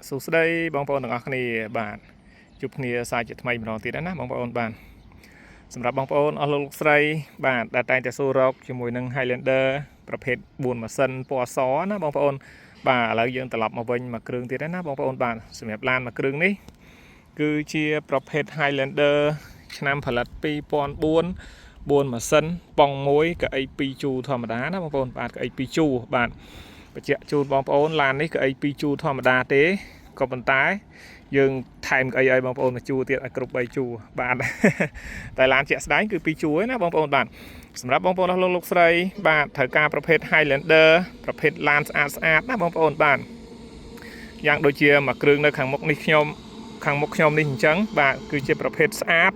សួស្តីបងប្អូនទាំងអស់គ្នាបាទជួបគ្នាសាជាថ្មីម្ដងទៀតណាបងប្អូនបាទសម្រាប់បងប្អូនអស់លោកស្រីបាទដែលតែងតែសួររកជាមួយនឹង Highlander ប្រភេទ4ម៉ាស៊ីនពណ៌សណាបងប្អូនបាទឥឡូវយើងត្រឡប់មកវិញមួយគ្រឿងទៀតណាបងប្អូនបាទសម្រាប់ឡានមួយគ្រឿងនេះគឺជាប្រភេទ Highlander ឆ្នាំផលិត2004 4ម៉ាស៊ីនប៉ុង1កៅអី2ជូរធម្មតាណាបងប្អូនបាទកៅអី2ជូរបាទបញ្ជាក់ជូនបងប្អូនឡាននេះកៅអី2ជូរធម្មតាទេក៏ប៉ុន្តែយើងថែមកៅអីឲ្យបងប្អូនមួយជូរទៀតឲ្យគ្រប់3ជូរបាទតែឡានជាក់ស្ដែងគឺ2ជូរឯណាបងប្អូនបាទសម្រាប់បងប្អូនលោកស្រីបាទត្រូវការប្រភេទ Highlander ប្រភេទឡានស្អាតណាបងប្អូនបាទយ៉ាងដូចជាមួយគ្រឿងនៅខាងមុខនេះខាងមុខខ្ញុំនេះអញ្ចឹងបាទគឺជាប្រភេទស្អាត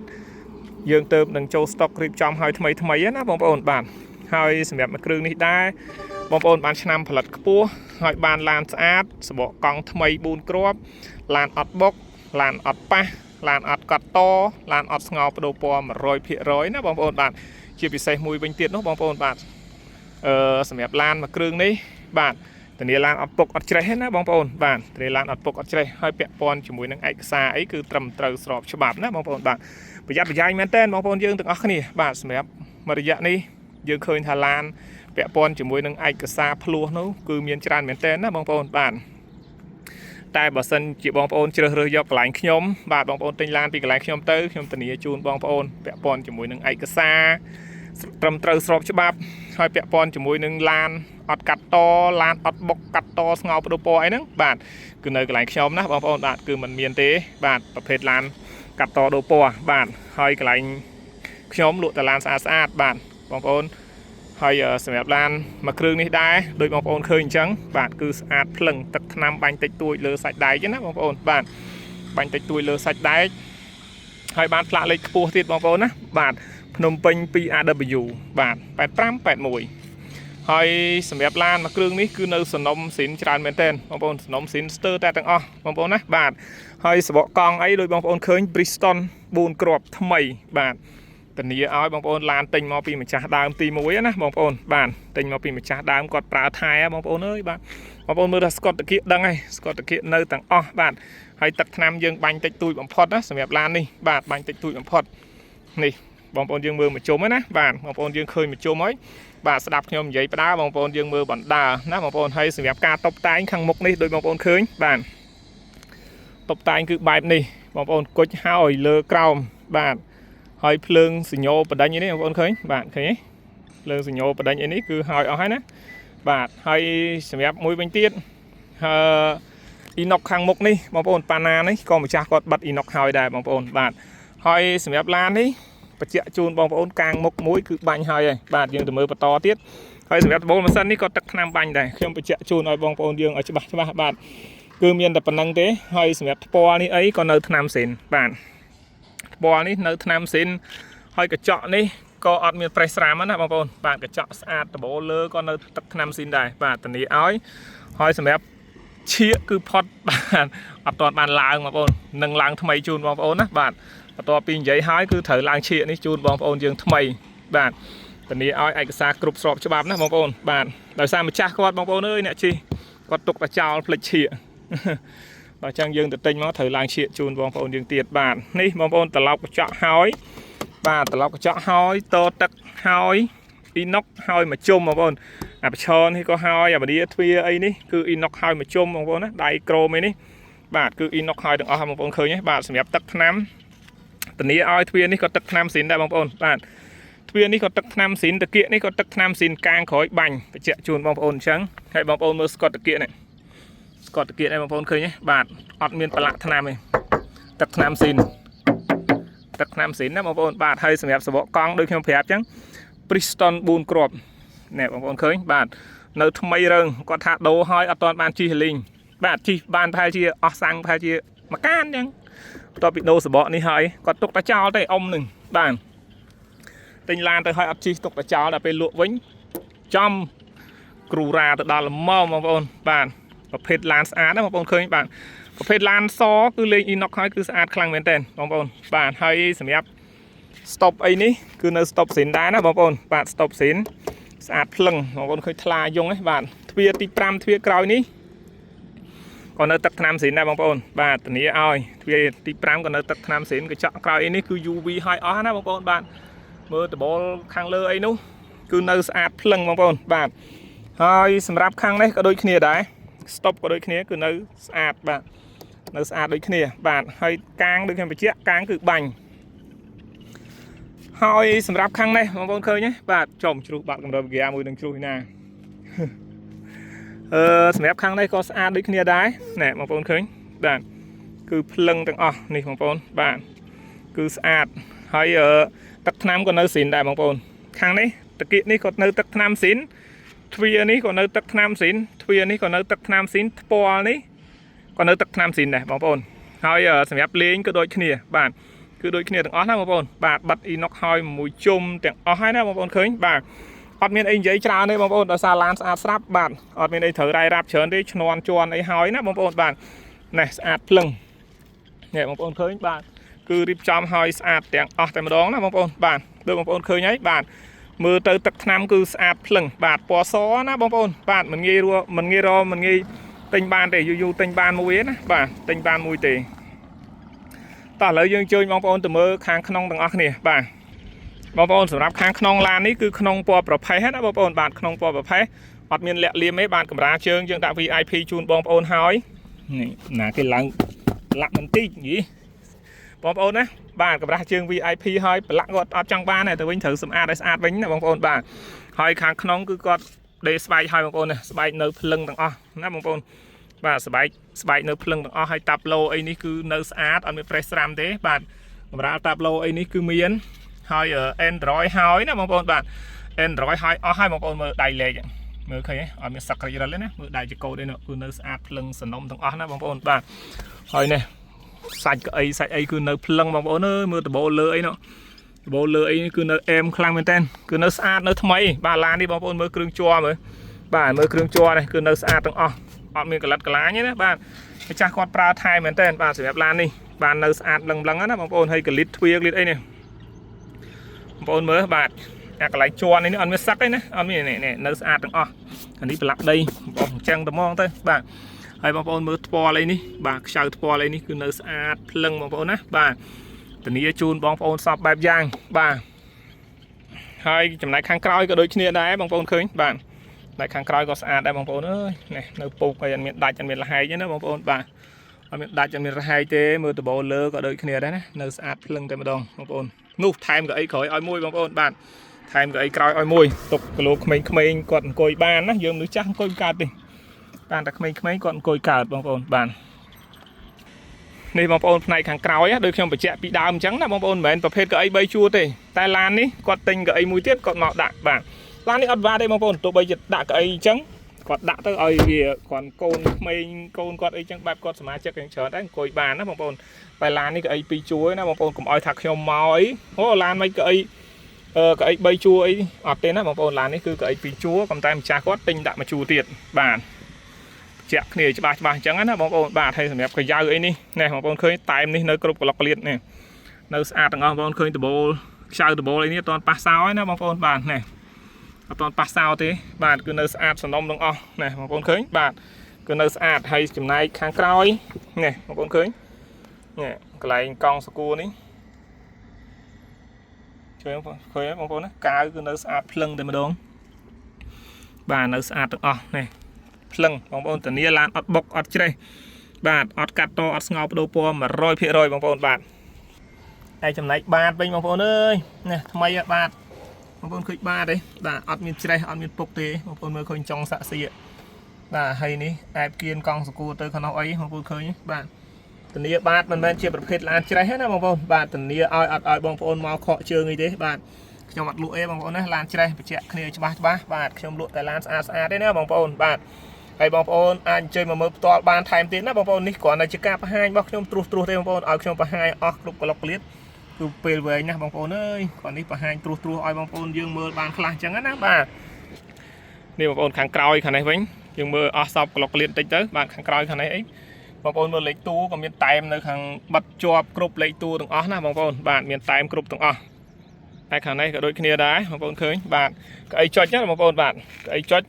យើងទៅនឹងចូលស្តុករៀបចំឲ្យថ្មីណាបងប្អូនបាទហើយសម្រាប់មួយគ្រឿងនេះដែរបងប្អូនបានឆ្នាំផលិតខ្ពស់ហើយបានឡានស្អាតសបកកង់ថ្មី4គ្រាប់ឡានអត់បុកឡានអត់ប៉ះឡានអត់កត់តឡានអត់ស្ងោបដូរពណ៌ 100% ណាបងប្អូនបាទជាពិសេសមួយវិញទៀតនោះបងប្អូនបាទសម្រាប់ឡានមួយគ្រឿងនេះបាទធានាឡានអត់ពុកអត់ច្រេះទេណាបងប្អូនបាទធានាឡានអត់ពុកអត់ច្រេះហើយពាក់ព័ន្ធជាមួយនឹងឯកសារអីគឺត្រឹមត្រូវស្របច្បាប់ណាបងប្អូនបាទប្រយ័ត្នប្រយែងមែនតើបងប្អូនយើងទាំងអស់គ្នាបាទសម្រាប់មួយរយៈនេះយើងឃើញថាឡានពាក់ព័ន្ធជាមួយនឹងឯកសារភ្លោះនោះគឺមានច្រើនមែនតើណាបងប្អូនបាទតែបើសិនជាបងប្អូនជ្រើសរើសយកកន្លែងខ្ញុំបាទបងប្អូនទិញឡានពីកន្លែងខ្ញុំទៅខ្ញុំធានាជូនបងប្អូនពាក់ព័ន្ធជាមួយនឹងឯកសារត្រឹមត្រូវស្របច្បាប់ហើយពាក់ព័ន្ធជាមួយនឹងឡានអត់កាត់តឡានអត់បុកកាត់តស្ងោបដូរពណ៌អីហ្នឹងបាទគឺនៅកន្លែងខ្ញុំណាបងប្អូនបាទគឺมันមានទេបាទប្រភេទឡានកាត់តដូរពណ៌បាទហើយកន្លែងខ្ញុំលក់តែឡានស្អាតបាទបងប្អូនហើយសម្រាប់ឡានមួយគ្រឿងនេះដែរដោយបងប្អូនឃើញអញ្ចឹងបាទគឺស្អាតភ្លឹងទឹកថ្នាំបាញ់តិចតួចលើសាច់ដែកណាបងប្អូនបាទបាញ់តិចតួចលើសាច់ដែកហើយបានផ្លាកលេខខ្ពស់ទៀតបងប្អូនណាបាទភ្នំពេញ 2AW បាទ8581ហើយសម្រាប់ឡានមួយគ្រឿងនេះគឺនៅសំណុំស៊ីនច្រើនមែនទែនបងប្អូនសំណុំស៊ីនស្ទើរតែទាំងអស់បងប្អូនណាបាទហើយសបកកង់អីដោយបងប្អូនឃើញ Bristol 4គ្រាប់ថ្មីបាទធានាឲ្យបងប្អូនឡានទិញមកពីម្ចាស់ដើមទី1ណាបងប្អូនបាទទិញមកពីម្ចាស់ដើមគាត់ប្រើថែបងប្អូនអើយបាទបងប្អូនមើលថាស្កុតតាគៀកដឹងហើយស្កុតតាគៀកនៅទាំងអស់បាទហើយទឹកថ្នាំយើងបាញ់តិចតួចបំផុតណាសម្រាប់ឡាននេះបាទបាញ់តិចតួចបំផុតនេះបងប្អូនយើងមើលមកជុំណាបាទបងប្អូនយើងឃើញមកជុំហើយបាទស្ដាប់ខ្ញុំនិយាយផ្ដាបងប្អូនយើងមើលបណ្ដាណាបងប្អូនហើយសម្រាប់ការតុបតែងខាងមុខនេះដោយបងប្អូនឃើញបាទតុបតែងគឺបែបនេះបងប្អូនគុជហើយលើក្រោមបាទហើយភ្លើងសញ្ញោបដិញនេះបងប្អូនឃើញបាទឃើញទេភ្លើងសញ្ញោបដិញនេះគឺហើយអស់ហើយណាបាទហើយសម្រាប់មួយវិញទៀតអ៊ីណុកខាងមុខនេះបងប្អូនប៉ាណានេះក៏ម្ចាស់គាត់បិទអ៊ីណុកហើយដែរបងប្អូនបាទហើយសម្រាប់ឡាននេះបញ្ជាក់ជូនបងប្អូនកាងមុខមួយគឺបាញ់ហើយបាទយើងទៅមើលបន្តទៀតហើយសម្រាប់ដបូលម៉ាស៊ីននេះក៏ទឹកថ្នាំបាញ់ដែរខ្ញុំបញ្ជាក់ជូនឲ្យបងប្អូនយើងឲ្យច្បាស់បាទគឺមានតែប៉ុណ្្នឹងទេហើយសម្រាប់ថ្ពាល់នេះអីក៏នៅថ្នាំសេនបាទថ្ពាល់នេះនៅថ្នាំសេនហើយកញ្ចក់នេះក៏អត់មានប្រេះស្រាមណាបងប្អូនបាទកញ្ចក់ស្អាតដបូលលើក៏នៅទឹកថ្នាំសេនដែរបាទធានាឲ្យហើយសម្រាប់ឈៀកគឺផុតបាទអត់ទាន់បានឡើងបងប្អូននឹងឡើងថ្មីជូនបងប្អូនណាបាទបន្ទាប់ពីនិយាយហើយគឺត្រូវឡើងឈៀកនេះជូនបងប្អូនយើងថ្មីបាទធានាឲ្យឯកសារគ្រប់ស្របច្បាប់ណាបងប្អូនបាទដោយសារម្ចាស់គាត់បងប្អូនអើយអ្នកជិះគាត់ទុកតែចោលផ្លិចឈៀកបើចឹងយើងទៅទិញមកត្រូវឡើងឈៀកជូនបងប្អូនយើងទៀតបាទនេះបងប្អូនត្រឡប់កញ្ចក់ហើយបាទត្រឡប់កញ្ចក់ហើយតទឹកហើយអ៊ីណុកហើយមកជុំបងប្អូនអាប្រឈរនេះក៏ហើយអាបឌីទ្វាអីនេះគឺអ៊ីណុកហើយមកជុំបងប្អូនណាដៃក្រូមអីនេះបាទគឺអ៊ីណុកហើយទាំងអស់បងប្អូនឃើញទេបាទសម្រាប់ទឹកថ្នាំធានាឲ្យទ្វានេះក៏ទឹកថ្នាំស៊ីនដែរបងប្អូនបាទទ្វានេះក៏ទឹកថ្នាំស៊ីនតាគៀកនេះក៏ទឹកថ្នាំស៊ីនកាងក្រោយបាញ់បញ្ជាក់ជូនបងប្អូនអញ្ចឹងហើយបងប្អូនមើលស្កុតតាគៀកនេះស្កុតតាគៀកនេះបងប្អូនឃើញទេបាទអត់មានប្រឡាក់ថ្នាំទេទឹកថ្នាំស៊ីនណាបងប្អូនបាទហើយសម្រាប់សបកកង់ដូចខ្ញុំប្រាប់អញ្ចឹង Bristol 4គ្រាប់ណែបងប្អូនឃើញបាទនៅថ្មីរើងគាត់ថាដូរហើយអត់ទាន់បានជិះលីងបាទជិះបានប្រហែលជាអស់សាំងប្រហែលជាមួយកានអញ្ចឹងបន្ទាប់ពីដូរសបកនេះហើយគាត់ទុកតែចោលទេអ៊ំនឹងបាទទិញឡានទៅហើយអត់ជិះទុកតែចោលដល់ពេលលក់វិញចំគ្រូរ៉ាទៅដល់ល្មមបងប្អូនបាទប្រភេទឡានស្អាតណាបងប្អូនឃើញបាទប្រភេទឡានសគឺលេងអ៊ីណុកហើយគឺស្អាតខ្លាំងមែនទែនបងប្អូនបាទហើយសម្រាប់ស្តុបអីនេះគឺនៅស្តុបស៊ីនដែរណាបងប្អូនបាទស្តុបស៊ីនស្អាតភ្លឹងបងប្អូនឃើញថ្លាយងហ្នឹងបាទទ្វារទី5ទ្វារក្រោយនេះ còn nơi tắc nam xịn này bóng bồn bạn tận nghĩa oi vì tí pram còn nơi tắc nam xịn cái chọn cào ấy ní cứ UV hai ó na bóng bồn bạn mưa từ ball khang lơ ấy nú cứ nơi sạch phăng bóng bồn bạn hai sầm ráp khang đấy có đôi kia đấy stop có đôi kia cứ nơi sạch bạn nơi sạch đôi kia bạn hơi cang đôi khi phải chia cang cứ bành hai sầm ráp khang này bóng bồn khơi nhé bạn chồng chú bạn cầm đầu ghé mùi đừng chui nèสำหรับครั้งนี้ก็สะอาดด้วยគ្នាដែរណែបងប្អូនឃើញបាទគឺភ្លឹងទាំងអស់នេះបងប្អូនបាទគឺស្អាតហើយទឹកថ្នាំក៏នៅស៊ីនដែរបងប្អូនខាងនេះតាគៀកនេះក៏នៅទឹកថ្នាំស៊ីនទ្វារនេះក៏នៅទឹកថ្នាំស៊ីនទ្វារនេះក៏នៅទឹកថ្នាំស៊ីនថ្ពាល់នេះក៏នៅទឹកថ្នាំស៊ីនដែរបងប្អូនហើយសម្រាប់លេងក៏ដូចគ្នាបាទគឺដូចគ្នាទាំងអស់ណាបងប្អូនបាទបាត់អ៊ីណុកហើយមួយជុំទាំងអស់ហើយណាបងប្អូនឃើញបាទអត់មានអីនិយាយច្រើនទេបងប្អូនដោយសារឡានស្អាតស្រាប់បាទអត់មានអីត្រូវរាយរាប់ច្រើនទេឈ្នន់ជន់អីហើយណាបងប្អូនបាទណែស្អាតភ្លឹងនេះបងប្អូនឃើញបាទគឺរៀបចំឲ្យស្អាតទាំងអស់តែម្ដងណាបងប្អូនបាទដូចបងប្អូនឃើញហើយបាទមើលទៅទឹកថ្នាំគឺស្អាតភ្លឹងបាទពណ៌សណាបងប្អូនបាទមិនងាយរមិនងាយទិញបានទេយូរទិញបានមួយទេណាបាទទិញបានមួយទេតោះឥឡូវយើងជួយបងប្អូនទៅមើលខាងក្នុងទាំងអស់គ្នាបាទបងប្អូនសម្រាប់ខាងក្នុងឡាននេះគឺក្នុងពណ៌ប្រផេះណាបងប្អូនបាទក្នុងពណ៌ប្រផេះអត់មានលាក់លៀមទេបាទកម្រាលជើងយើងដាក់ VIP ជូនបងប្អូនហើយនេះណាគេឡើងលាក់បន្តិចយីបងប្អូនណាបាទកម្រាលជើង VIP ហើយប្រឡាក់គាត់អត់ចង់បានទេទៅវិញត្រូវសម្អាតឲ្យស្អាតវិញណាបងប្អូនបាទហើយខាងក្នុងគឺគាត់ដេស្បែកឲ្យបងប្អូនណាស្បែកនៅភ្លឹងទាំងអស់ណាបងប្អូនបាទស្បែកនៅភ្លឹងទាំងអស់ហើយតាប់ឡូអីនេះគឺនៅស្អាតអត់មានប្រេះស្រាំទេបាទកម្រាលតាប់ឡូអីនេះគឺមានហើយ Android ហើយណាបងប្អូនបាទ Android ហើយអស់ហើយបងប្អូនមើលដៃលេខមើលឃើញអត់មានសក្តិរិលទេណាមើលដៃចកោតទេគឺនៅស្អាតភ្លឹងសនំទាំងអស់ណាបងប្អូនបាទហើយនេះសាច់អីគឺនៅភ្លឹងបងប្អូនអើយមើលដបូលលើអីនោះដបូលលើអីគឺនៅអែមខ្លាំងមែនតើគឺនៅស្អាតនៅថ្មីបាទឡាននេះបងប្អូនមើលគ្រឿងជ័រមើលបាទមើលគ្រឿងជ័រនេះគឺនៅស្អាតទាំងអស់អត់មានកលិតកលាញទេណាបាទម្ចាស់គាត់ប្រើថែមែនតើបាទសម្រាប់ឡាននេះបាទនៅស្អាតលឹងណាបងប្អូនហើយកលិតទ្វារកលិតអីនេះបងប្អូនមើលបាទអាកន្លែងជន់នេះអត់មានសឹកទេណាអត់មាននេះនៅស្អាតទាំងអស់អានេះប្រឡាក់ដីបងអញ្ចឹងតែហ្មងទៅបាទហើយបងប្អូនមើលថ្ពាល់អីនេះបាទខ្ចៅថ្ពាល់អីនេះគឺនៅស្អាតភ្លឹងបងប្អូនណាបាទធានាជូនបងប្អូនសពបែបយ៉ាងបាទហើយចំណែកខាងក្រោយក៏ដូចគ្នាដែរបងប្អូនឃើញបាទតែខាងក្រោយក៏ស្អាតដែរបងប្អូនអើយនេះនៅពុកហើយអត់មានដាច់អត់មានលហែកទេណាបងប្អូនបាទអត់មានដាច់អត់មានលហែកទេមើលដបូលលើក៏ដូចគ្នាដែរណានៅស្អាតភ្លឹងតែម្ដងបងប្អូននោះថែមកៅអីក្រោយឲ្យមួយបងប្អូនបាទថែមកៅអីក្រោយឲ្យមួយទុកគីឡូក្មេងៗគាត់អង្គុយបានណាយើងមនុស្សចាស់អង្គុយកើតទេបានតែក្មេងៗគាត់អង្គុយកើតបងប្អូនបាទនេះបងប្អូនផ្នែកខាងក្រោយដូចខ្ញុំបញ្ជាក់ពីដើមអញ្ចឹងណាបងប្អូនមិនមែនប្រភេទកៅអី3ជួរទេតែឡាននេះគាត់ទិញកៅអីមួយទៀតគាត់មកដាក់បាទឡាននេះអត់វ៉ាទេបងប្អូនទោះបីជាដាក់កៅអីអញ្ចឹងគាត់ដាក់ទៅឲ្យវាគាត់កូនក្មេងកូនគាត់អីចឹងបែបគាត់សមាជិកយ៉ាងច្រើនដែរអង្គុយបានណាបងប្អូនតែឡាននេះកៅអី2ជួរណាបងប្អូនកុំឲ្យថាខ្ញុំមកអីអូឡានមិនកៅអី3ជួរអីអត់ទេណាបងប្អូនឡាននេះគឺកៅអី2ជួរប៉ុន្តែម្ចាស់គាត់ទិញដាក់មួយជួរទៀតបាទជាក់គ្នាច្បាស់អញ្ចឹងណាបងប្អូនបាទហើយសម្រាប់កាយ៉ៅអីនេះនេះបងប្អូនឃើញតែមនេះនៅគ្រប់ក្លុកក្លៀតនេះនៅស្អាតទាំងអស់បងប្អូនឃើញដបូលខ្ចៅដបូលអីនេះអត់ទាន់ប៉ះសោទេណាបងប្អូនបាទនេះអត់ទាន់ប៉ះសោទេបាទគឺនៅស្អាតសំណុំទាំងអស់នេះបងប្អូនឃើញបាទគឺនៅស្អាតហើយចំណែកខាងក្រោយនេះបងប្អូនឃើញនេះកន្លែងកង់សកួរនេះឃើញបងប្អូនណាកាវគឺនៅស្អាតភ្លឹងតែម្ដងបាទនៅស្អាតទាំងអស់នេះភ្លឹងបងប្អូនធានាឡានអត់បុកអត់ច្រេះបាទអត់កាត់តអត់ស្ងោបដូរពណ៌ 100% បងប្អូនបាទហើយចំណែកបាតវិញបងប្អូនអើយនេះថ្មីបាទបងប្អូនឃើញបាតទេបាទអត់មានច្រេះអត់មានពុកទេបងប្អូនមើលឃើញចុងសាក់សៀកបាទហើយនេះអែបគៀនកង់សកួរទៅខាងនោះអីបងប្អូនឃើញបាទធានាបាតមិនមែនជាប្រភេទឡានច្រេះទេណាបងប្អូនបាទធានាឲ្យអត់ឲ្យបងប្អូនមកខកជើងអីទេបាទខ្ញុំអត់លក់អីបងប្អូនណាឡានច្រេះបញ្ជាក់គ្នាច្បាស់បាទខ្ញុំលក់តែឡានស្អាតទេណាបងប្អូនបាទហើយបងប្អូនអាចអញ្ជើញមកមើលផ្ទាល់បានថែមទៀតណាបងប្អូននេះគ្រាន់តែជាការបង្ហាញរបស់ខ្ញុំត្រួសទេបងប្អូនឲ្យខ្ញុំបង្ហាញអស់គ្រប់ក្លុកក្លៀតគឺពេលវែងណាបងប្អូនអើយគ្រាន់នេះបង្ហាញត្រួសឲ្យបងប្អូនយើងមើលបានខ្លះអញ្ចឹងណាបាទនេះបងប្អូនខាងក្រោយខាងនេះវិញយើងមើលអស់សពក្លុកក្លៀតតិចទៅបាទខាងក្រោយខាងនេះអីបងប្អូនមើលលេខទូក៏មានតែមនៅខាងបិទជាប់គ្រប់លេខទូទាំងអស់ណាបងប្អូនបាទមានតែមគ្រប់ទាំងអស់តែខាងនេះក៏ដូចគ្នាដែរបងប្អូនឃើញបាទកៅអីចុចណាបងប្អូនបាទកៅអីចុច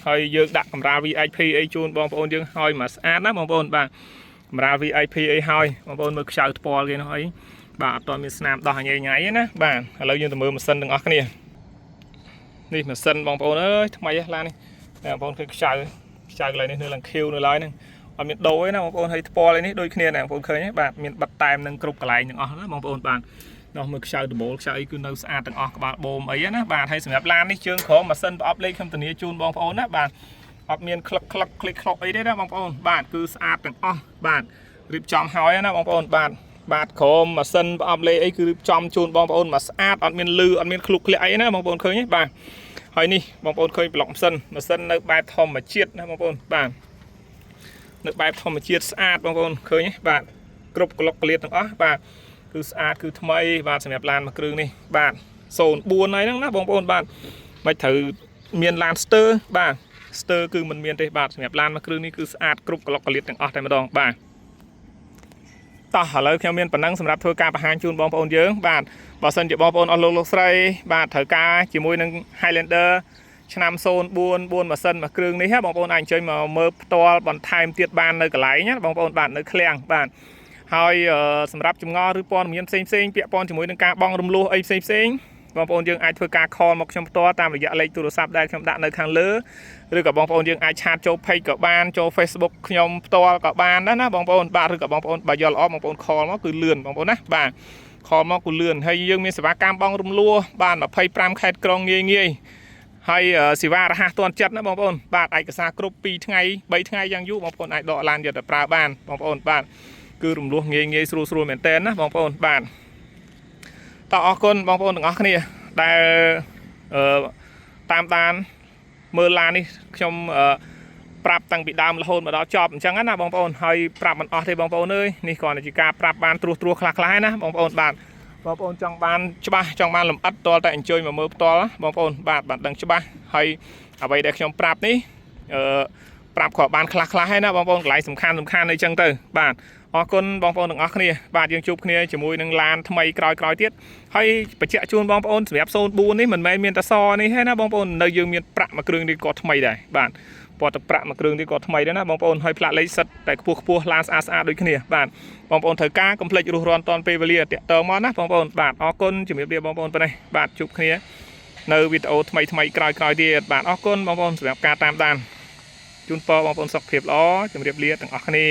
ហើយយើងដាក់កម្រាល VIP អីជូនបងប្អូនយើងហើយមកស្អាតណាបងប្អូនបាទកម្រាល VIP អីហើយបងប្អូនមើលខ្ចៅថ្ពាល់គេនោះអីបាទអត់ទាន់មានស្នាមដោះញ៉ៃញ៉ៃទេណាបាទឥឡូវយើងទៅមើលម៉ាស៊ីនទាំងអស់គ្នានេះម៉ាស៊ីនបងប្អូនអើយថ្មីឡាននេះបងប្អូនឃើញខ្ចៅកន្លែងនេះនៅឡើងខៀវនៅឡើយហ្នឹងអត់មានដូរទេណាបងប្អូនហើយថ្ពាល់ឯនេះដូចគ្នាណាបងប្អូនឃើញទេបាទមានបិទតែមនឹងគ្រប់កន្លែងទាំងអស់ណាបងប្អូនបាទនោះមើលខ្ចៅដបូលខ្ចៅអីគឺនៅស្អាតទាំងអស់ក្បាលបូមអីណាបាទហើយសម្រាប់ឡាននេះជើងក្រោមម៉ាស៊ីនប្រអប់លេខខ្ញុំធានាជូនបងប្អូនណាបាទអត់មានคลิกคลิกអីទេណាបងប្អូនបាទគឺស្អាតទាំងអស់បាទរៀបចំហើយណាបងប្អូនបាទក្រោមម៉ាស៊ីនប្រអប់លេខអីគឺរៀបចំជូនបងប្អូនមកស្អាតអត់មានលឺអត់មានឃ្លុកឃ្លាក់អីណាបងប្អូនឃើញទេបាទហើយនេះបងប្អូនឃើញប្លុកម៉ាស៊ីននៅបែបធម្មជាតិណាបងប្អូនបាទនៅបែបធម្មជាតិស្អាតបងប្អូនឃើញទេបាទគ្រប់ក្លុកក្លៀតទាំងអស់បាទគឺស្អាតគឺថ្មីបាទសម្រាប់ឡានមួយគ្រឿងនេះបាទ04ហើយហ្នឹងណាបងប្អូនបាទមិនត្រូវមានឡានស្ទើបាទស្ទើគឺមិនមានទេបាទសម្រាប់ឡានមួយគ្រឿងនេះគឺស្អាតគ្រប់ក្លុកក្លៀតទាំងអស់តែម្ដងបាទតោះឥឡូវខ្ញុំមានប៉ុណ្ណឹងសម្រាប់ធ្វើការបង្ហាញជូនបងប្អូនយើងបាទបើសិនជាបងប្អូនអស់លោកស្រីបាទត្រូវការជាមួយនឹង Highlander ឆ្នាំ04ម៉ាស៊ីនមួយគ្រឿងនេះហ៎បងប្អូនអាចអញ្ជើញមកមើលផ្ទាល់បន្ថែមទៀតបាននៅកន្លែងណាបងប្អូនបាទនៅឃ្លាំងបាទហើយសម្រាប់ចម្ងល់ឬព័ត៌មានផ្សេងពាក់ព័ន្ធជាមួយនឹងការបង់រំលោះអីផ្សេងបងប្អូនយើងអាចធ្វើការ call មកខ្ញុំផ្ទាល់តាមរយៈលេខទូរស័ព្ទដែលខ្ញុំដាក់នៅខាងលើឬក៏បងប្អូនយើងអាចឆាតចូល page ក៏បានចូល Facebook ខ្ញុំផ្ទាល់ក៏បានដែរណាបងប្អូនបាទឬក៏បងប្អូនបើយល់ល្អបងប្អូន call មកគឺលឿនបងប្អូនណាបាទ call មកគឺលឿនហើយយើងមានសេវាកម្មបង់រំលោះបាន25ខេត្តក្រុងងាយហើយសេវារហ័សទាន់ចិត្តណាបងប្អូនបាទឯកសារគ្រប់2ថ្ងៃ3ថ្ងៃយ៉ាងយូរបងប្អូនអាចដកឡានយកទៅប្រើបានបងប្អូនបាទគឺរំលោះងាយស្រួលមែនតើណាបងប្អូនបាទតោះអរគុណបងប្អូនទាំងអស់គ្នាដែលតាមដានមើលឡាននេះខ្ញុំប្រាប់តាំងពីដើមរហូតមកដល់ចប់អញ្ចឹងណាបងប្អូនហើយប្រាប់មិនអស់ទេបងប្អូនអើយនេះគ្រាន់តែជាការប្រាប់បានត្រួសខ្លះៗណាបងប្អូនបាទបងប្អូនចង់បានច្បាស់ចង់បានលម្អិតតតែអញ្ជើញមកមើលផ្ទាល់បងប្អូនបាទដឹងច្បាស់ហើយអ្វីដែលខ្ញុំប្រាប់នេះប្រាប់ក៏បានខ្លះហើយណាបងប្អូនកន្លែងសំខាន់អីចឹងទៅបាទអរគុណបងប្អូនទាំងអស់គ្នាបាទយើងជួបគ្នាជាមួយនឹងឡានថ្មីក្រោយទៀតហើយបញ្ជាក់ជូនបងប្អូនសម្រាប់04នេះមិនមែនមានតែសនេះទេណាបងប្អូននៅយើងមានប្រាក់មួយគ្រឿងនេះក៏ថ្មីដែរបាទពណ៌ទឹកប្រាក់មួយគ្រឿងនេះក៏ថ្មីដែរណាបងប្អូនហើយផ្លាកលេខសិតតែខ្ពស់ឡានស្អាតដូចគ្នាបាទបងប្អូនត្រូវការកុំភ្លេចរស់រាន់តនពេលវេលាតាក់ទងមកណាបងប្អូនបាទអរគុណជំរាបលាបងប្អូនប៉ុណ្ណេះបាទជួបគ្នានៅវីដេអូថ្មីក្រោយទៀតបាទអរគុណបងប្អូនសម្រាប់ការតាមដានជូនពរបងប្អូនសុខភាពល្អជំរាបលាទាំងអស់គ្នា